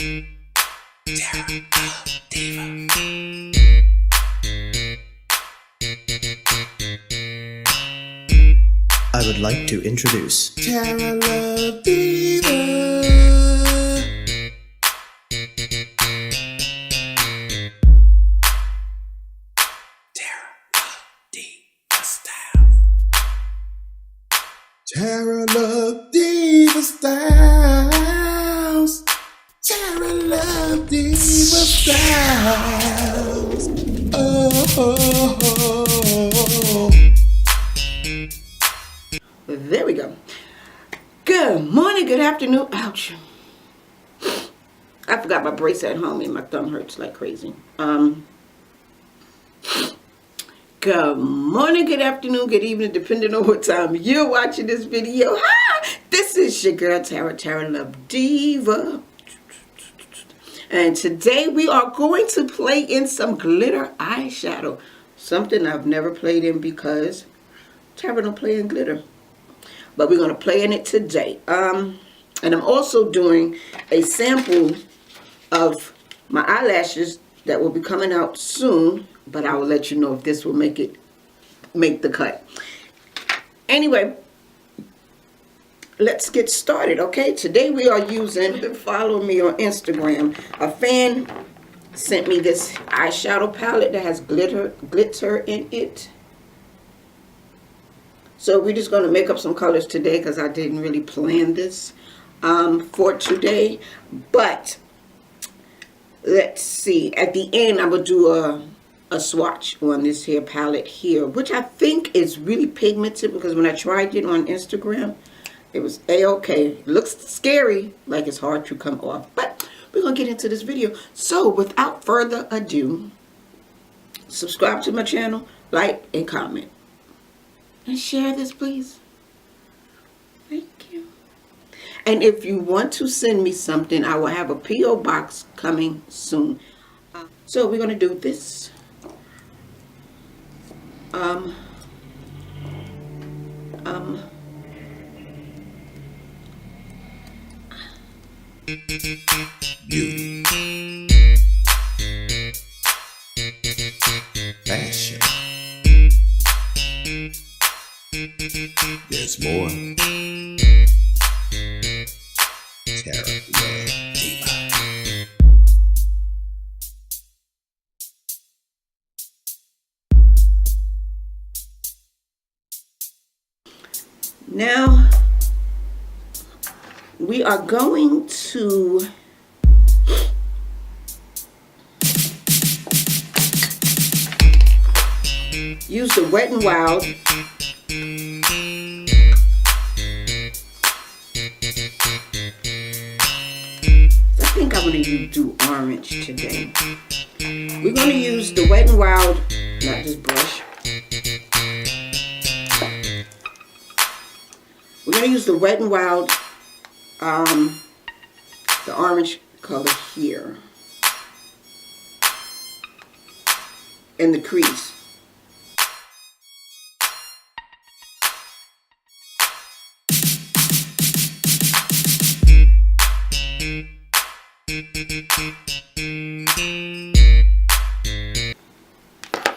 I would like to introduce Terra Love Diva. Terra Love Diva Styles. Terra Love Diva Styles. Oh. There we go. Good morning, good afternoon. Ouch. I forgot my brace at home and my thumb hurts like crazy. Good morning, good afternoon, good evening, depending on what time you're watching this video. Hi, this is your girl, Terra Love Diva. And today we are going to play in some glitter eyeshadow. Something I've never played in because Terra don't play in glitter. But we're going to play in it today. And I'm also doing a sample of my eyelashes that will be coming out soon. But I will let you know if this will make the cut. Anyway, let's get started, okay? Today we are using, follow me on Instagram. A fan sent me this eyeshadow palette that has glitter in it. So we're just going to make up some colors today because I didn't really plan this for today. But let's see. At the end, I will do a swatch on this here palette here, which I think is really pigmented because when I tried it on Instagram, it was a-okay. It looks scary, like it's hard to come off. But we're going to get into this video. So without further ado, subscribe to my channel, like, and comment. And share this, please. Thank you. And if you want to send me something, I will have a P.O. box coming soon. So we're going to do this. Beauty. Fashion. There's more. Terra Love Diva. Now we are going to use the Wet n Wild. I think I'm going to do orange today. We're going to use the Wet n Wild, not this brush. We're going to use the Wet n Wild, the orange color here, in the crease.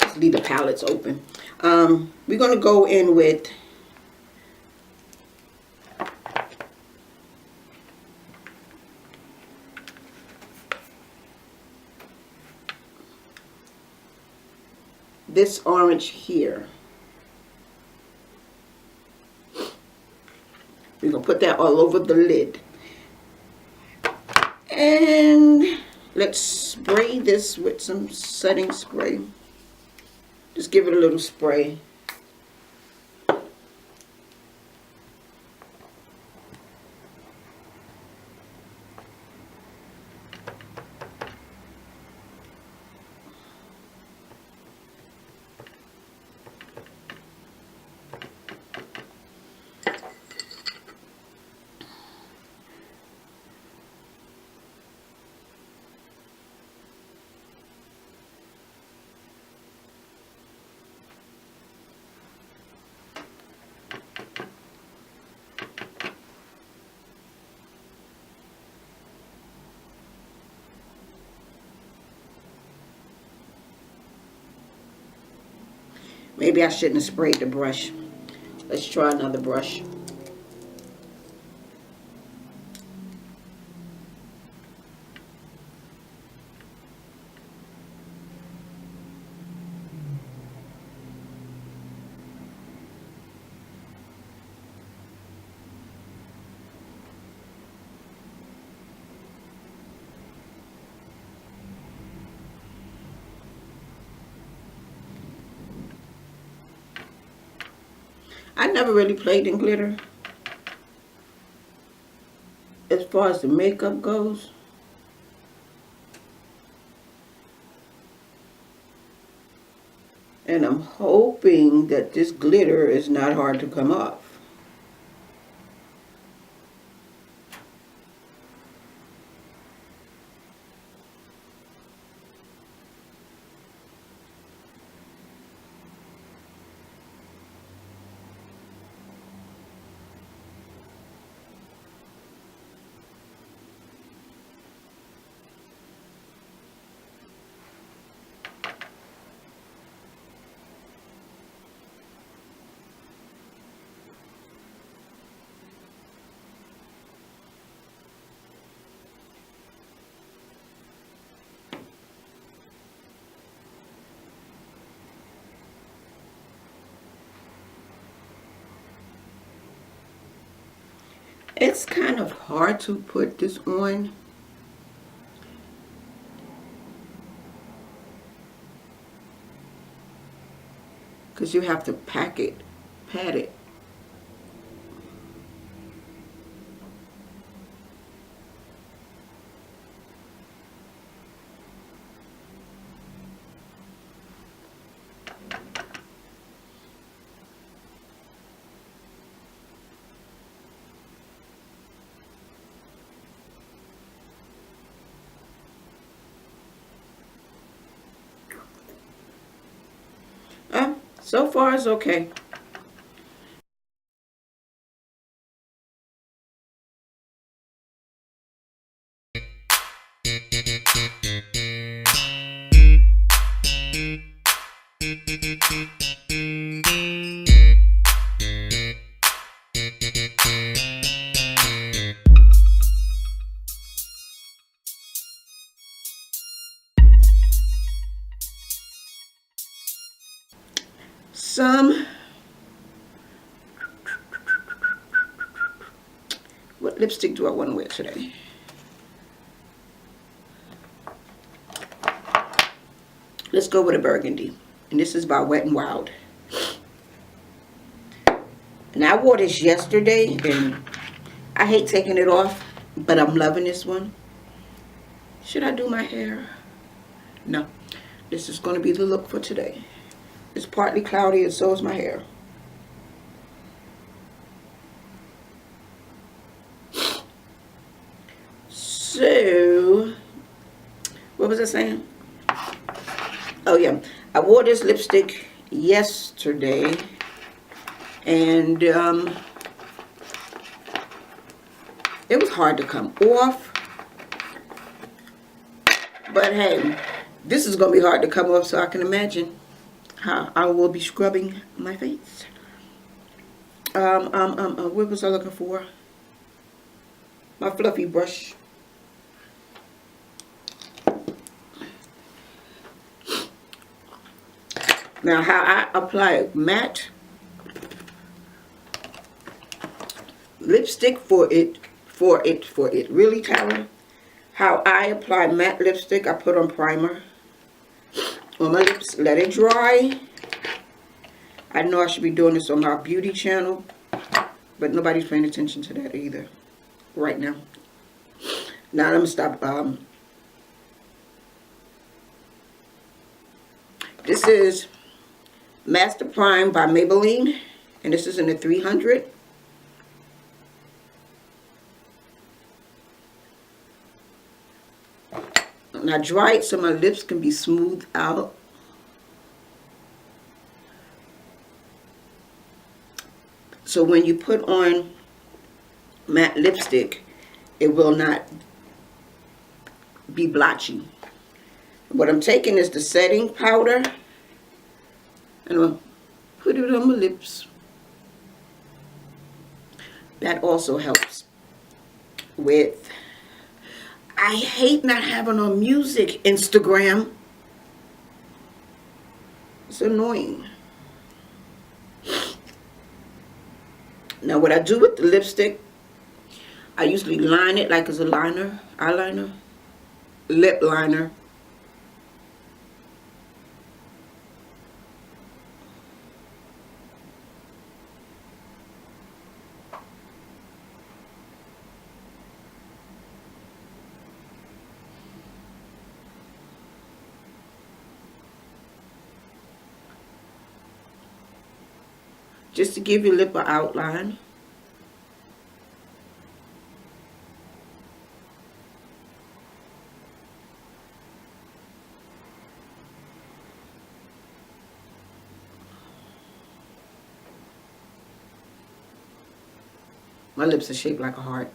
Just leave the palettes open. We're going to go in with this orange here. We're going to put that all over the lid. And let's spray this with some setting spray. Just give it a little spray. Maybe I shouldn't have sprayed the brush. Let's try another brush. I never really played in glitter as far as the makeup goes. And I'm hoping that this glitter is not hard to come off. It's kind of hard to put this on. Because you have to pat it. So far it's okay. What lipstick do I want to wear today? Let's go with a burgundy. And this is by Wet n Wild. And I wore this yesterday, and I hate taking it off, but I'm loving this one. Should I do my hair? No. This is going to be the look for today. It's partly cloudy, and so is my hair. So, what was I saying? Oh yeah, I wore this lipstick yesterday, and it was hard to come off. But hey, this is going to be hard to come off, so I can imagine how I will be scrubbing my face. What was I looking for? My fluffy brush. Now, how I apply matte lipstick for it, really, Tara. How I apply matte lipstick, I put on primer on my lips, let it dry. I know I should be doing this on my beauty channel, but nobody's paying attention to that either right now. Now I'm gonna stop. This is Master Prime by Maybelline, and this is in the 300. And I dry it so my lips can be smoothed out. So when you put on matte lipstick, it will not be blotchy. What I'm taking is the setting powder. And Put it on my lips. That also helps with, I hate not having on music Instagram. It's annoying. Now what I do with the lipstick, I usually line it like it's a liner, eyeliner, lip liner. Just to give your lip an outline. My lips are shaped like a heart.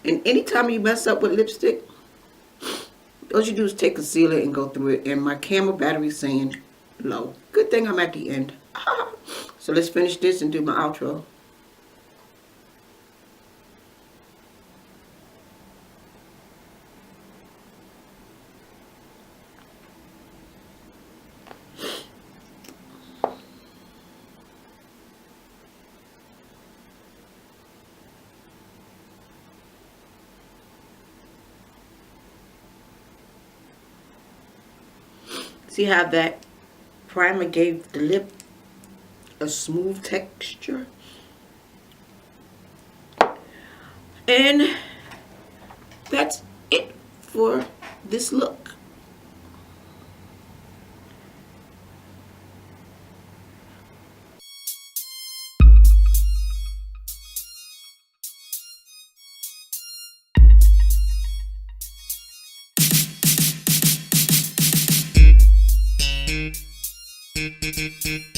And anytime you mess up with lipstick, all you do is take concealer and go through it. And my camera battery's saying low. Good thing I'm at the end. So let's finish this and do my outro. See how that primer gave the lip a smooth texture? And that's it for this look. Thank you.